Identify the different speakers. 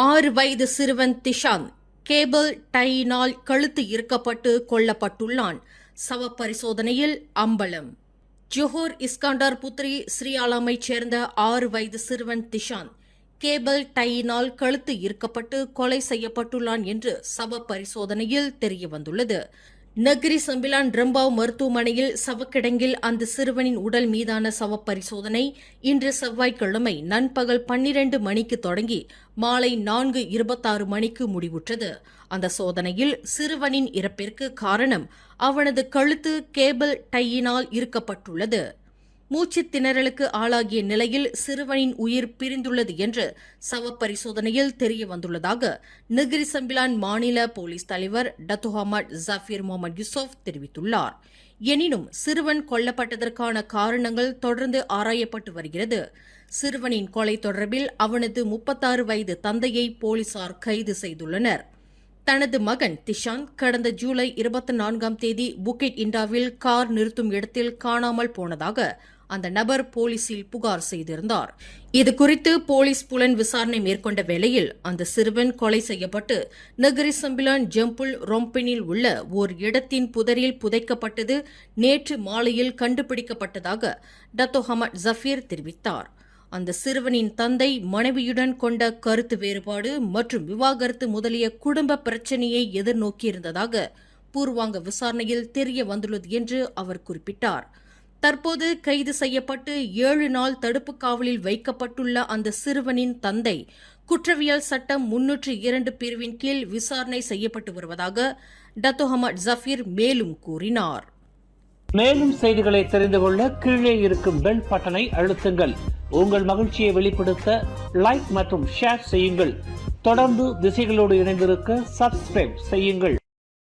Speaker 1: 6 வயது சிறுவன் திஷாந்த் கேபிள் டையினால் கழுத்து இறுக்கப்பட்டு கொல்லப்பட்டுள்ளான். சவ பரிசோதனையில் அம்பலம். ஜோஹர் இஸ்காண்டர் புத்ரி ஸ்ரீயாலாமைச் சேர்ந்த 6 வயது சிறுவன் திஷாந்த் கேபிள் டையினால் கழுத்து இறுக்கப்பட்டு கொலை செய்யப்பட்டுள்ளான் என்று சவ பரிசோதனையில் தெரியவந்துள்ளது. நகரி சம்பிலான் ரம்பாவ் மருத்துவமனையில் சவக்கிடங்கில் அந்த சிறுவனின் உடல் மீதான சவ பரிசோதனை இன்று செவ்வாய்க்கிழமை நண்பகல் 12 மணிக்கு தொடங்கி மாலை 4:26 மணிக்கு முடிவுற்றது. அந்த சோதனையில் சிறுவனின் இறப்பிற்கு காரணம் அவனது கழுத்து கேபிள் டையினால் இறுக்கப்பட்டுள்ளது. மூச்சுத் திணறலுக்கு ஆளாகிய நிலையில் சிறுவனின் உயிர் பிரிந்துள்ளது என்று சவ பரிசோதனையில் தெரியவந்துள்ளதாக நகரி சம்பிலான் மாநில போலீஸ் தலைவர் டத்துஹமட் ஜஃபீர் முகமது யூசுப் தெரிவித்துள்ளார். எனினும் சிறுவன் கொல்லப்பட்டதற்கான காரணங்கள் தொடர்ந்து ஆராயப்பட்டு வருகிறது. சிறுவனின் கொலை தொடர்பில் அவனது 36 வயது தந்தையை போலீசார் கைது செய்துள்ளனர். தனது மகன் திஷாந்த் கடந்த ஜூலை 24ஆம் தேதி புக்கிட் இண்டாவில் கார் நிறுத்தும் இடத்தில் காணாமல் போனதாக அந்த நபர் போலீசில் புகார் செய்திருந்தார். இதுகுறித்து போலீஸ் புலன் விசாரணை மேற்கொண்ட வேளையில் அந்த சிறுவன் கொலை செய்யப்பட்டு நகரி சம்பிலான் ஜம்புல் ரொம்பினில் உள்ள ஓர் இடத்தின் புதரில் புதைக்கப்பட்டது நேற்று மாலையில் கண்டுபிடிக்கப்பட்டதாக டத்தோஹமட் ஜஃபீர் தெரிவித்தார். அந்த சிறுவனின் தந்தை மனைவியுடன் கொண்ட கருத்து வேறுபாடு மற்றும் விவாகரத்து முதலிய குடும்ப பிரச்சினையை எதிர்நோக்கியிருந்ததாக பூர்வாங்க விசாரணையில் தெரிய வந்துள்ளது என்று அவர் குறிப்பிட்டார். தற்போது கைது செய்யப்பட்டு 7 நாள் தடுப்பு காவலில் வைக்கப்பட்டுள்ள அந்த சிறுவனின் தந்தை குற்றவியல் சட்டம் 302 பிரிவின் கீழ் விசாரணை செய்யப்பட்டு வருவதாக டத்தோஹமட் ஜஃபீர் மேலும் கூறினார்.
Speaker 2: மேலும் செய்திகளை தெரிந்து கொள்ள கீழே இருக்கும் பெல் பட்டனை அழுத்துங்கள். உங்கள் மகிழ்ச்சியை வெளிப்படுத்த லைக் மற்றும் ஷேர் செய்யுங்கள். தொடர்ந்து திசைகளோடு இணைந்திருக்க சப்ஸ்கிரைப் செய்யுங்கள்.